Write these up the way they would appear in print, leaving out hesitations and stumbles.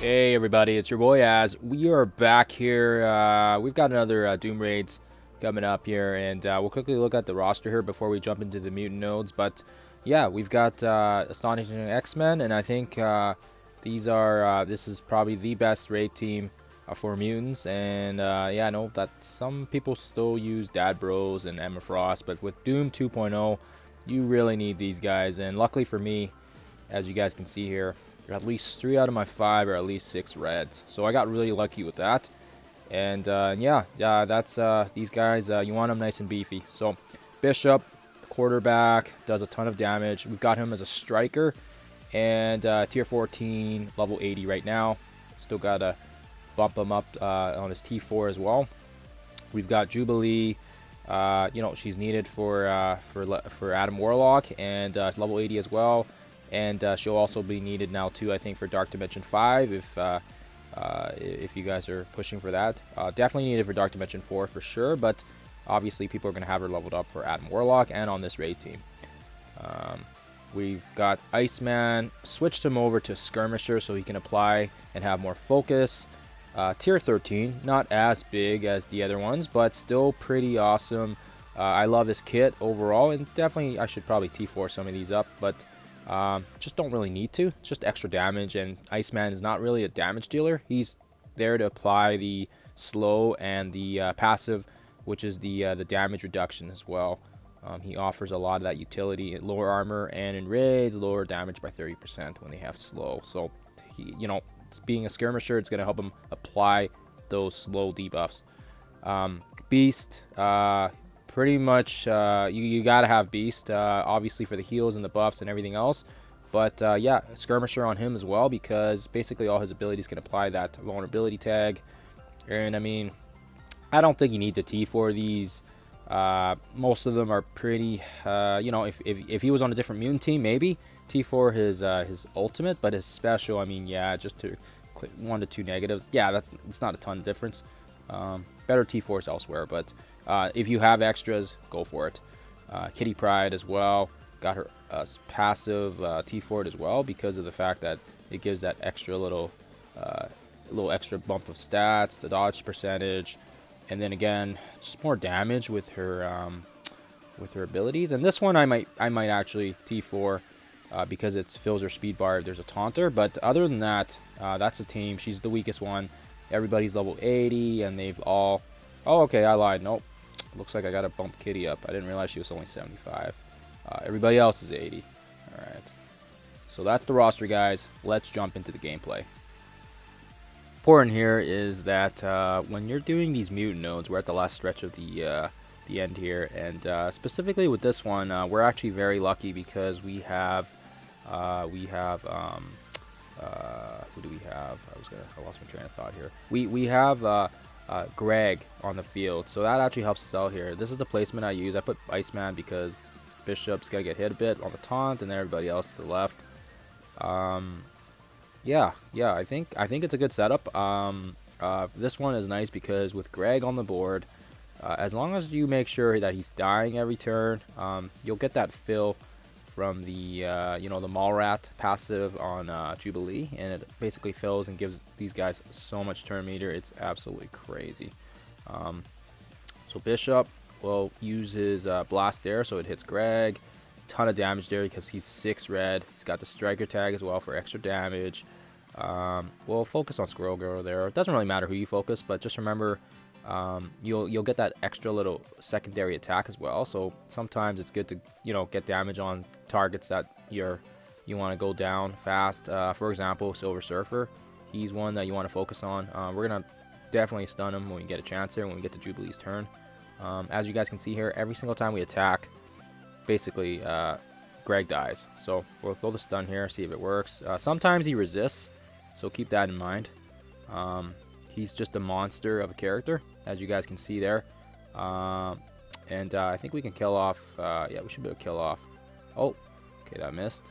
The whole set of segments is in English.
Hey everybody, it's your boy Az. We are back here. We've got another Doom Raids coming up here, and we'll quickly look at the roster here before we jump into the mutant nodes. But yeah, we've got Astonishing X-Men, and I think this is probably the best raid team for mutants. And yeah, I know that some people still use Dad Bros and Emma Frost, but with Doom 2.0, you really need these guys. And luckily for me, as you guys can see here, at least 3 out of my 5 are at least 6 reds. So I got really lucky with that. And yeah, that's these guys. You want them nice and beefy. So Bishop, quarterback, does a ton of damage. We've got him as a striker and tier 14, level 80 right now. Still got to bump him up on his T4 as well. We've got Jubilee. She's needed for Adam Warlock and level 80 as well. And she'll also be needed now too, I think, for Dark Dimension 5 if you guys are pushing for that. Definitely needed for Dark Dimension 4 for sure, but obviously people are going to have her leveled up for Adam Warlock and on this raid team. We've got Iceman, switched him over to Skirmisher so he can apply and have more focus. Tier 13, not as big as the other ones, but still pretty awesome. I love his kit overall, and definitely I should probably T4 some of these up, but just don't really need to. It's just extra damage, and Iceman is not really a damage dealer. He's there to apply the slow and the passive, which is the damage reduction as well. He offers a lot of that utility in lower armor and in raids, lower damage by 30% when they have slow. So, being a skirmisher, it's going to help him apply those slow debuffs. Beast, pretty much you gotta have Beast, obviously for the heals and the buffs and everything else, but yeah, Skirmisher on him as well, because basically all his abilities can apply that vulnerability tag. And I mean, I don't think you need to T4 these. Most of them are pretty if he was on a different mutant team, maybe T4 his ultimate, but his special, I mean, yeah, just to 1 to 2 negatives, yeah, it's not a ton of difference. Better T4s elsewhere, but if you have extras, go for it. Kitty Pryde as well, got her passive T4'd as well, because of the fact that it gives that extra little extra bump of stats, the dodge percentage, and then again just more damage with her abilities. And this one I might actually T4 because it fills her speed bar if there's a taunter. But other than that, that's a team. She's the weakest one. Everybody's level 80, and they've all... Oh, okay, I lied. Nope. Looks like I got to bump Kitty up. I didn't realize she was only 75. Everybody else is 80. Alright. So that's the roster, guys. Let's jump into the gameplay. Important here is that when you're doing these mutant nodes, we're at the last stretch of the end here, and specifically with this one, we're actually very lucky because we have who do we have? I lost my train of thought here. We have Greg on the field, so that actually helps us out here. This is the placement I use. I put Iceman because Bishop's got to get hit a bit on the taunt, and then everybody else to the left. Yeah, I think it's a good setup. This one is nice because with Greg on the board, as long as you make sure that he's dying every turn, you'll get that fill from the the Mallrat passive on Jubilee, and it basically fills and gives these guys so much turn meter. It's absolutely crazy. So Bishop will use his blast there, so it hits Greg. Ton of damage there because he's 6 red. He's got the striker tag as well for extra damage. We'll focus on Squirrel Girl there. It doesn't really matter who you focus, but just remember you'll get that extra little secondary attack as well. So sometimes it's good to get damage on targets that you want to go down fast. For example, Silver Surfer, he's one that you want to focus on. We're gonna definitely stun him when we get a chance here, when we get to Jubilee's turn. As you guys can see here, every single time we attack, basically Greg dies. So we'll throw the stun here, see if it works. Sometimes he resists, so keep that in mind. He's just a monster of a character, as you guys can see there. And I think we can kill off... yeah, we should be able to kill off... Oh, okay, that missed.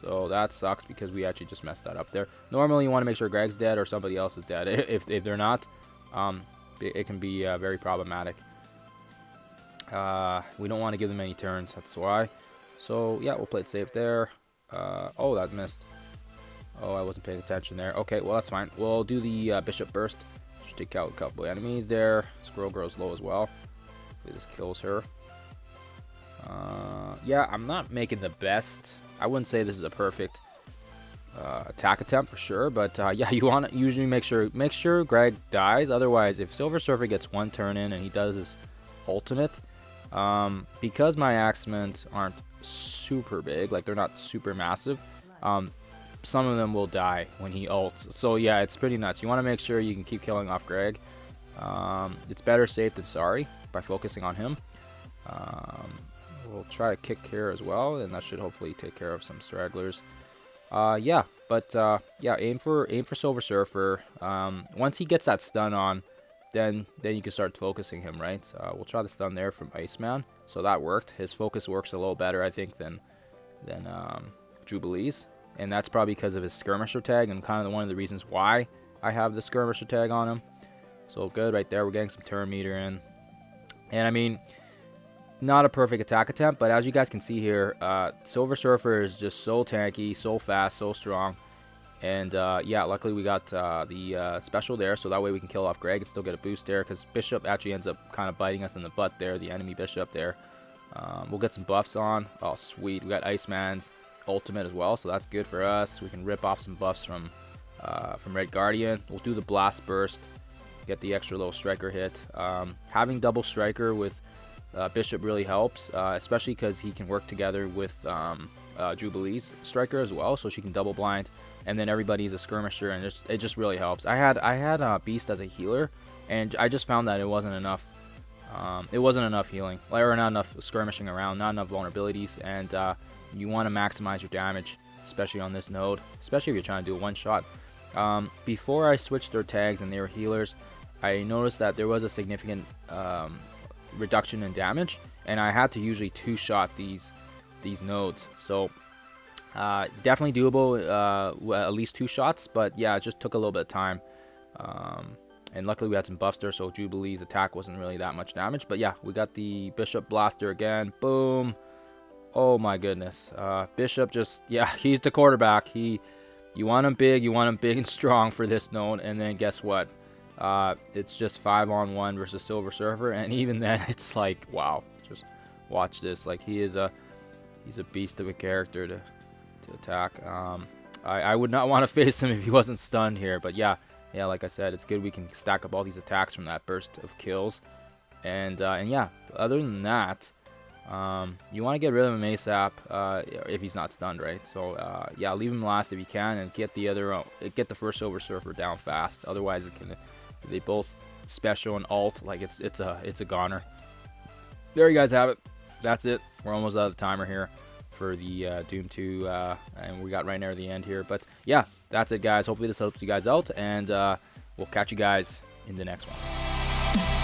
So that sucks because we actually just messed that up there. Normally you want to make sure Greg's dead or somebody else is dead. If they're not, it can be very problematic. We don't want to give them any turns, that's why. So yeah, we'll play it safe there. Oh, that missed. Oh, I wasn't paying attention there. Okay, well, that's fine. We'll do the Bishop Burst. Should take out a couple enemies there. Squirrel Girl's low as well. Hopefully this kills her. Yeah, I'm not making the best. I wouldn't say this is a perfect attack attempt for sure, but yeah, you want to usually make sure Greg dies. Otherwise, if Silver Surfer gets one turn in and he does his ultimate, because my Axemen aren't super big, like they're not super massive, some of them will die when he ults. So yeah, it's pretty nuts. You want to make sure you can keep killing off Greg. It's better safe than sorry by focusing on him. We'll try to kick here as well, and that should hopefully take care of some stragglers. Yeah, but yeah, aim for Silver Surfer. Once he gets that stun on, then you can start focusing him, right? We'll try the stun there from Iceman. So that worked. His focus works a little better, I think, than Jubilee's. And that's probably because of his skirmisher tag, and kind of one of the reasons why I have the skirmisher tag on him. So good right there. We're getting some turn meter in. And I mean, not a perfect attack attempt, but as you guys can see here, Silver Surfer is just so tanky, so fast, so strong. And yeah, luckily we got the special there, so that way we can kill off Greg and still get a boost there, because Bishop actually ends up kind of biting us in the butt there, the enemy Bishop there. We'll get some buffs on. Oh, sweet. We got Iceman's ultimate as well, so that's good for us. We can rip off some buffs from Red Guardian. We'll do the Blast Burst, get the extra little striker hit. Having double striker with Bishop really helps, especially because he can work together with Jubilee's striker as well, so she can double blind, and then everybody's a skirmisher, and it just really helps. I had Beast as a healer, and I just found that it wasn't enough. It wasn't enough healing, or not enough skirmishing around, not enough vulnerabilities, and you want to maximize your damage, especially on this node, especially if you're trying to do a one-shot. Before I switched their tags and they were healers, I noticed that there was a significant reduction in damage, and I had to usually two-shot these nodes. So definitely doable, at least 2 shots, but yeah, it just took a little bit of time. And luckily we had some buffs there, so Jubilee's attack wasn't really that much damage. But yeah, we got the Bishop Blaster again. Boom. Oh my goodness. Bishop just, yeah, he's the quarterback. You want him big and strong for this node, and then guess what? It's just 5-on-1 versus Silver Surfer, and even then it's like, wow, just watch this. Like, he's a beast of a character to attack. I would not want to face him if he wasn't stunned here, but yeah, like I said, it's good we can stack up all these attacks from that burst of kills. And yeah, other than that, you want to get rid of him ASAP if he's not stunned, right? So yeah, leave him last if you can, and get the first Silver Surfer down fast. Otherwise, they both special and alt, like it's a goner. There you guys have it. That's it. We're almost out of the timer here for the Doom 2, and we got right near the end here. But yeah, that's it, guys. Hopefully this helps you guys out, and we'll catch you guys in the next one.